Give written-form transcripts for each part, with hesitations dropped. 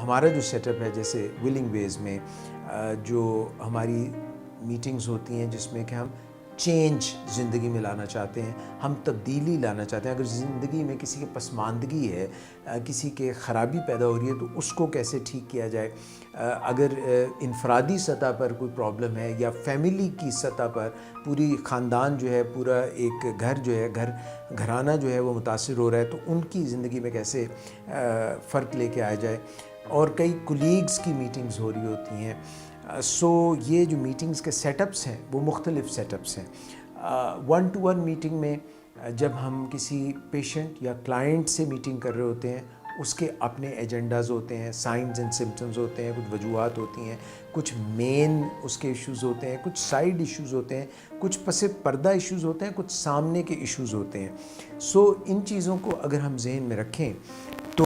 ہمارا جو set up ہے جیسے ولنگ ویز میں جو ہماری میٹنگز ہوتی ہیں جس میں کہ ہم چینج زندگی میں لانا چاہتے ہیں، ہم تبدیلی لانا چاہتے ہیں. اگر زندگی میں کسی کے پسماندگی ہے، کسی کے خرابی پیدا ہو رہی ہے تو اس کو کیسے ٹھیک کیا جائے. اگر انفرادی سطح پر کوئی پرابلم ہے یا فیملی کی سطح پر پوری خاندان جو ہے، پورا ایک گھر جو ہے، گھرانہ جو ہے وہ متاثر ہو رہا ہے، تو ان کی زندگی میں کیسے فرق لے کے آیا جائے. اور کئی کولیگز کی میٹنگز ہو رہی ہوتی ہیں. سو یہ جو میٹنگز کے سیٹ اپس ہیں وہ مختلف سیٹ اپس ہیں. 1-to-1 میٹنگ میں جب ہم کسی پیشنٹ یا کلائنٹ سے میٹنگ کر رہے ہوتے ہیں، اس کے اپنے ایجنڈاز ہوتے ہیں، سائنز اینڈ سمپٹمز ہوتے ہیں، کچھ وجوہات ہوتی ہیں، کچھ مین اس کے ایشوز ہوتے ہیں، کچھ سائیڈ ایشوز ہوتے ہیں، کچھ پس پردہ ایشوز ہوتے ہیں، کچھ سامنے کے ایشوز ہوتے ہیں. سو ان چیزوں کو اگر ہم ذہن میں رکھیں تو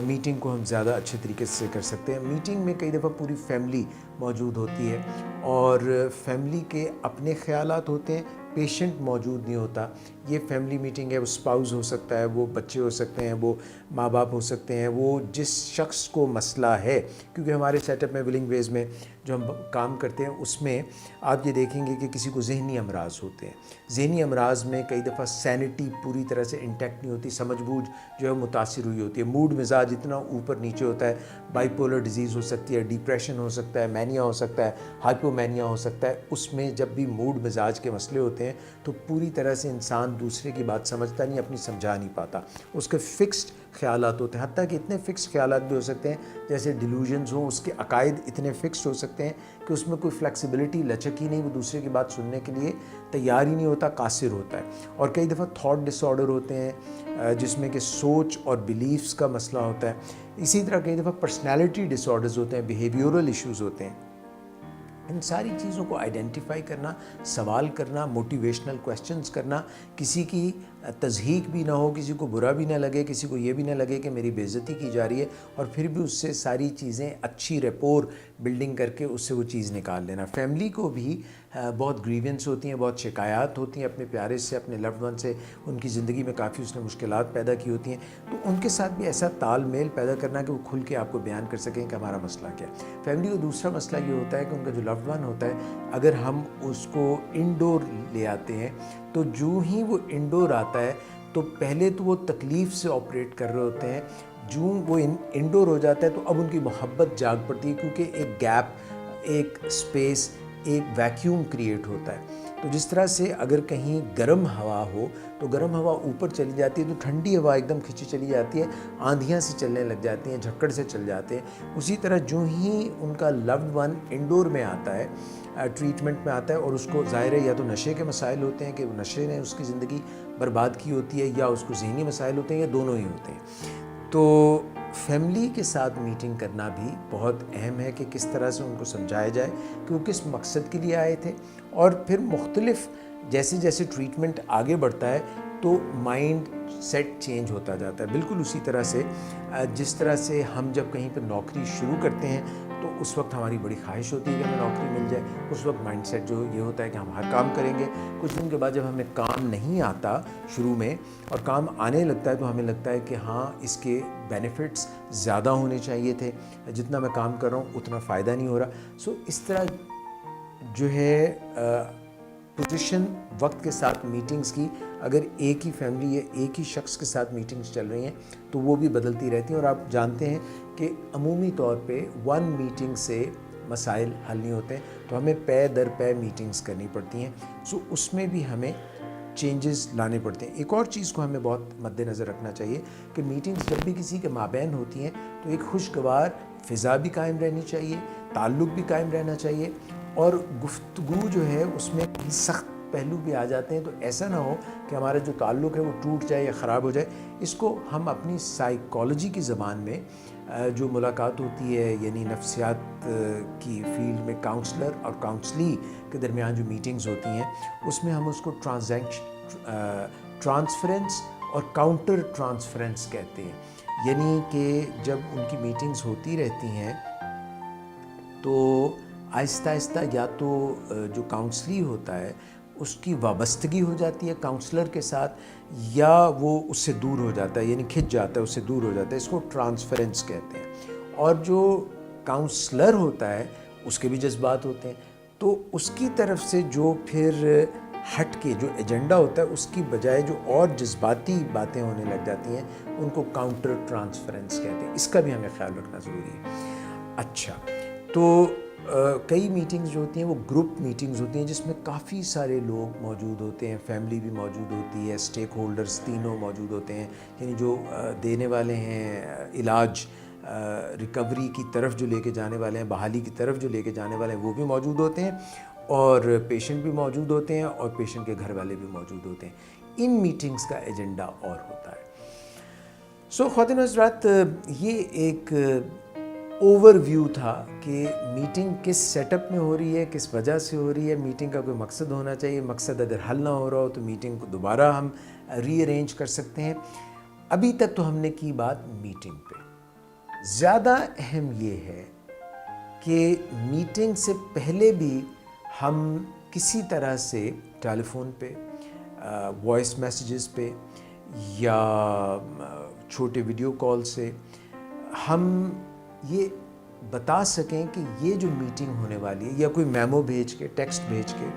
میٹنگ کو ہم زیادہ اچھے طریقے سے کر سکتے ہیں. میٹنگ میں کئی دفعہ پوری فیملی موجود ہوتی ہے اور فیملی کے اپنے خیالات ہوتے ہیں، پیشنٹ موجود نہیں ہوتا. یہ فیملی میٹنگ ہے، وہ اسپاؤز ہو سکتا ہے، وہ بچے ہو سکتے ہیں، وہ ماں باپ ہو سکتے ہیں، وہ جس شخص کو مسئلہ ہے. کیونکہ ہمارے سیٹ اپ میں ولنگ ویز میں جو ہم کام کرتے ہیں اس میں آپ یہ دیکھیں گے کہ کسی کو ذہنی امراض ہوتے ہیں. ذہنی امراض میں کئی دفعہ سینٹی پوری طرح سے انٹیکٹ نہیں ہوتی، سمجھ بوجھ جو ہے متاثر ہوئی ہوتی ہے، موڈ مزاج اتنا اوپر نیچے ہوتا ہے. بائی پولر ڈیزیز ہو سکتی ہے، ڈپریشن ہو سکتا ہے، مینیا ہو سکتا ہے، ہائپو مینیا ہو سکتا ہے. اس میں جب بھی موڈ مزاج کے مسئلے ہوتے ہیں تو پوری طرح سے انسان دوسرے کی بات سمجھتا نہیں، اپنی سمجھا نہیں پاتا. اس کے فکسڈ خیالات ہوتے ہیں، حتیٰ کہ اتنے فکسڈ خیالات بھی ہو سکتے ہیں جیسے ڈیلوژنز ہوں. اس کے عقائد اتنے فکسڈ ہو سکتے ہیں کہ اس میں کوئی فلیکسیبلٹی، لچک ہی نہیں، وہ دوسرے کی بات سننے کے لیے تیار ہی نہیں ہوتا، قاصر ہوتا ہے. اور کئی دفعہ تھاٹ ڈس آرڈر ہوتے ہیں جس میں کہ سوچ اور بیلیفز کا مسئلہ ہوتا ہے. اسی طرح کئی دفعہ پرسنالٹی ڈس آرڈرز ہوتے ہیں، بیہیویورل ایشوز ہوتے ہیں. ان ساری چیزوں کو آئیڈینٹیفائی کرنا، سوال کرنا، موٹیویشنل کویسچنز کرنا، کسی کی تضحیک بھی نہ ہو، کسی کو برا بھی نہ لگے، کسی کو یہ بھی نہ لگے کہ میری بے عزتی کی جا رہی ہے، اور پھر بھی اس سے ساری چیزیں اچھی ریپور بلڈنگ کر کے اس سے وہ چیز نکال لینا. فیملی کو بھی بہت گریونس ہوتی ہیں، بہت شکایات ہوتی ہیں اپنے پیارے سے، اپنے لوڈ ون سے. ان کی زندگی میں کافی اس نے مشکلات پیدا کی ہوتی ہیں، تو ان کے ساتھ بھی ایسا تال میل پیدا کرنا کہ وہ کھل کے آپ کو بیان کر سکیں کہ ہمارا مسئلہ کیا ہے. فیملی کو دوسرا مسئلہ یہ ہوتا ہے کہ ان کا جو لوڈ ون ہوتا ہے، اگر ہم اس کو انڈور لے آتے ہیں تو جو ہی وہ انڈور آتا ہے تو پہلے تو وہ تکلیف سے آپریٹ کر رہے ہوتے ہیں. جو وہ انڈور ہو جاتا ہے تو اب ان کی محبت جاگ پڑتی ہے، کیونکہ ایک گیپ، ایک اسپیس، ایک ویکیوم کریٹ ہوتا ہے. تو جس طرح سے اگر کہیں گرم ہوا ہو تو گرم ہوا اوپر چلی جاتی ہے تو ٹھنڈی ہوا ایک دم کھینچی چلی جاتی ہے، آندھیاں سے چلنے لگ جاتی ہیں، جھکڑ سے چل جاتے ہیں. اسی طرح جو ہی ان کا لوڈ ون انڈور میں آتا ہے، ٹریٹمنٹ میں آتا ہے، اور اس کو ظاہر ہے یا تو نشے کے مسائل ہوتے ہیں کہ نشے نے اس کی زندگی برباد کی ہوتی ہے، یا اس کو ذہنی مسائل ہوتے ہیں، یا دونوں ہی ہوتے ہیں. تو فیملی کے ساتھ میٹنگ کرنا بھی بہت اہم ہے کہ کس طرح سے ان کو سمجھایا جائے کہ وہ کس مقصد کے لیے آئے تھے. اور پھر مختلف جیسے جیسے ٹریٹمنٹ آگے بڑھتا ہے تو مائنڈ سیٹ چینج ہوتا جاتا ہے. بالکل اسی طرح سے جس طرح سے ہم جب کہیں پہ نوکری شروع کرتے ہیں تو اس وقت ہماری بڑی خواہش ہوتی ہے کہ ہمیں نوکری مل جائے. اس وقت مائنڈ سیٹ جو یہ ہوتا ہے کہ ہم ہر کام کریں گے. کچھ دن کے بعد جب ہمیں کام نہیں آتا شروع میں اور کام آنے لگتا ہے تو ہمیں لگتا ہے کہ ہاں اس کے بینیفٹس زیادہ ہونے چاہیے تھے، جتنا میں کام کر رہا ہوں اتنا فائدہ نہیں ہو رہا. سو اس طرح جو ہے پوزیشن وقت کے ساتھ میٹنگز کی، اگر ایک ہی فیملی یا ایک ہی شخص کے ساتھ میٹنگز چل رہی ہیں تو وہ بھی بدلتی رہتی ہیں. اور آپ جانتے ہیں کہ عمومی طور پہ 1 میٹنگ سے مسائل حل نہیں ہوتے ہیں، تو ہمیں پے در پے میٹنگز کرنی پڑتی ہیں. سو اس میں بھی ہمیں چینجز لانے پڑتے ہیں. ایک اور چیز کو ہمیں بہت مد نظر رکھنا چاہیے کہ میٹنگز جب بھی کسی کے مابین ہوتی ہیں تو ایک خوشگوار فضا بھی قائم رہنی چاہیے، تعلق بھی قائم رہنا چاہیے، اور گفتگو جو ہے اس میں سخت پہلو بھی آ جاتے ہیں تو ایسا نہ ہو کہ ہمارا جو تعلق ہے وہ ٹوٹ جائے یا خراب ہو جائے. اس کو ہم اپنی سائیکالوجی کی زبان میں جو ملاقات ہوتی ہے، یعنی نفسیات کی فیلڈ میں کاؤنسلر اور کاؤنسلی کے درمیان جو میٹنگز ہوتی ہیں، اس میں ہم اس کو ٹرانسفرنس اور کاؤنٹر ٹرانسفرنس کہتے ہیں. یعنی کہ جب ان کی میٹنگز ہوتی رہتی ہیں تو آہستہ آہستہ یا تو جو کاؤنسلی ہوتا ہے اس کی وابستگی ہو جاتی ہے کاؤنسلر کے ساتھ، یا وہ اس سے دور ہو جاتا ہے، یعنی کھنچ جاتا ہے، اس سے دور ہو جاتا ہے. اس کو ٹرانسفرنس کہتے ہیں. اور جو کاؤنسلر ہوتا ہے اس کے بھی جذبات ہوتے ہیں. تو اس کی طرف سے جو پھر ہٹ کے جو ایجنڈا ہوتا ہے اس کی بجائے جو اور جذباتی باتیں ہونے لگ جاتی ہیں ان کو کاؤنٹر ٹرانسفرنس کہتے ہیں. اس کا بھی ہمیں خیال رکھنا ضروری ہے. اچھا، تو کئی میٹنگز جو ہوتی ہیں وہ گروپ میٹنگز ہوتی ہیں جس میں کافی سارے لوگ موجود ہوتے ہیں، فیملی بھی موجود ہوتی ہے، اسٹیک ہولڈرز تینوں موجود ہوتے ہیں، یعنی جو دینے والے ہیں علاج، ریکوری کی طرف جو لے کے جانے والے ہیں، بحالی کی طرف جو لے کے جانے والے ہیں وہ بھی موجود ہوتے ہیں، اور پیشنٹ بھی موجود ہوتے ہیں، اور پیشنٹ کے گھر والے بھی موجود ہوتے ہیں. ان میٹنگز کا ایجنڈا اور ہوتا ہے. خواتین و حضرات، یہ ایک اوور ویو تھا کہ میٹنگ کس سیٹ اپ میں ہو رہی ہے، کس وجہ سے ہو رہی ہے. میٹنگ کا کوئی مقصد ہونا چاہیے، مقصد اگر حل نہ ہو رہا ہو تو میٹنگ کو دوبارہ ہم ری ارینج کر سکتے ہیں. ابھی تک تو ہم نے کی بات میٹنگ پہ. زیادہ اہم یہ ہے کہ میٹنگ سے پہلے بھی ہم کسی طرح سے ٹیلی فون پہ، وائس میسیجز پہ یا چھوٹے ویڈیو کال سے ہم یہ بتا سکیں کہ یہ جو میٹنگ ہونے والی ہے، یا کوئی میمو بھیج کے، ٹیکسٹ بھیج کے،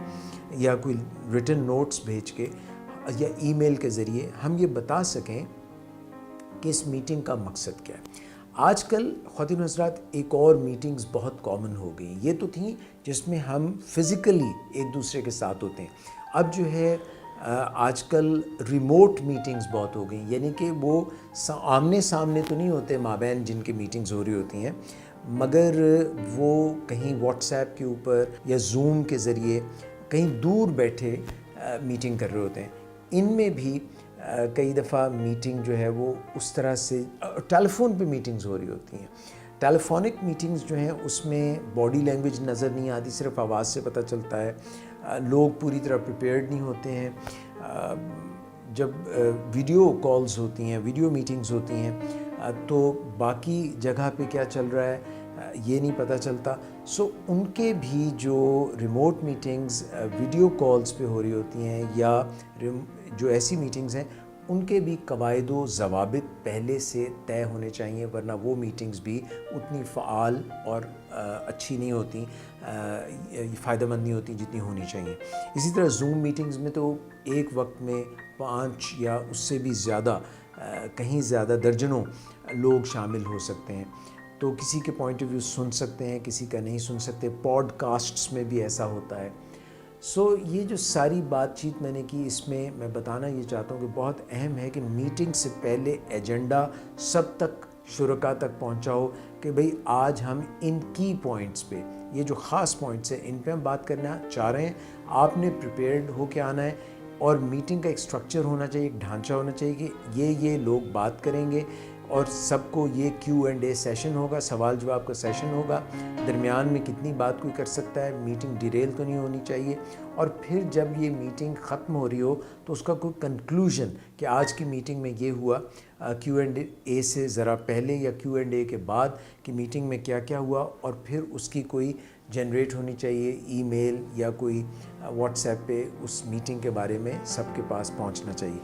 یا کوئی ریٹن نوٹس بھیج کے، یا ای میل کے ذریعے ہم یہ بتا سکیں کہ اس میٹنگ کا مقصد کیا ہے. آج کل خواتین و حضرات ایک اور میٹنگز بہت کامن ہو گئی. یہ تو تھیں جس میں ہم فزیکلی ایک دوسرے کے ساتھ ہوتے ہیں. اب جو ہے آج کل ریموٹ میٹنگز بہت ہو گئیں، یعنی کہ وہ آمنے سامنے تو نہیں ہوتے مابین جن کی میٹنگز ہو رہی ہوتی ہیں، مگر وہ کہیں واٹس ایپ کے اوپر یا زوم کے ذریعے کہیں دور بیٹھے میٹنگ کر رہے ہوتے ہیں. ان میں بھی کئی دفعہ میٹنگ جو ہے وہ اس طرح سے ٹیلی فون پہ میٹنگز ہو رہی ہوتی ہیں. ٹیلی فونک میٹنگز جو ہیں اس میں باڈی لینگویج نظر نہیں آتی، صرف آواز سے پتہ چلتا ہے. لوگ پوری طرح پریپیئرڈ نہیں ہوتے ہیں. جب ویڈیو کالز ہوتی ہیں، ویڈیو میٹنگز ہوتی ہیں، تو باقی جگہ پہ کیا چل رہا ہے یہ نہیں پتہ چلتا. ان کے بھی جو ریموٹ میٹنگز ویڈیو کالز پہ ہو رہی ہوتی ہیں، یا جو ایسی میٹنگز ہیں ان کے بھی قواعد و ضوابط پہلے سے طے ہونے چاہیے، ورنہ وہ میٹنگز بھی اتنی فعال اور اچھی نہیں ہوتی، فائدہ مند نہیں ہوتی جتنی ہونی چاہیے. اسی طرح زوم میٹنگز میں تو ایک وقت میں 5 یا اس سے بھی زیادہ، کہیں زیادہ درجنوں لوگ شامل ہو سکتے ہیں. تو کسی کے پوائنٹ آف ویو سن سکتے ہیں، کسی کا نہیں سن سکتے. پوڈ کاسٹس میں بھی ایسا ہوتا ہے. یہ جو ساری بات چیت میں نے کی، اس میں میں بتانا یہ چاہتا ہوں کہ بہت اہم ہے کہ میٹنگ سے پہلے ایجنڈا سب تک، شرکاء تک پہنچا ہو کہ بھئی آج ہم ان کی پوائنٹس پہ، یہ جو خاص پوائنٹس ہیں ان پہ ہم بات کرنا چاہ رہے ہیں. آپ نے پریپیئرڈ ہو کے آنا ہے، اور میٹنگ کا ایک سٹرکچر ہونا چاہیے، ایک ڈھانچہ ہونا چاہیے کہ یہ لوگ بات کریں گے، اور سب کو یہ کیو اینڈ اے سیشن ہوگا، سوال جواب کا سیشن ہوگا. درمیان میں کتنی بات کوئی کر سکتا ہے، میٹنگ ڈیریل تو نہیں ہونی چاہیے. اور پھر جب یہ میٹنگ ختم ہو رہی ہو تو اس کا کوئی کنکلوژن کہ آج کی میٹنگ میں یہ ہوا، کیو اینڈ اے سے ذرا پہلے یا کیو اینڈ اے کے بعد کہ میٹنگ میں کیا کیا ہوا، اور پھر اس کی کوئی جنریٹ ہونی چاہیے ای میل یا کوئی واٹس ایپ پہ اس میٹنگ کے بارے میں سب کے پاس پہنچنا چاہیے.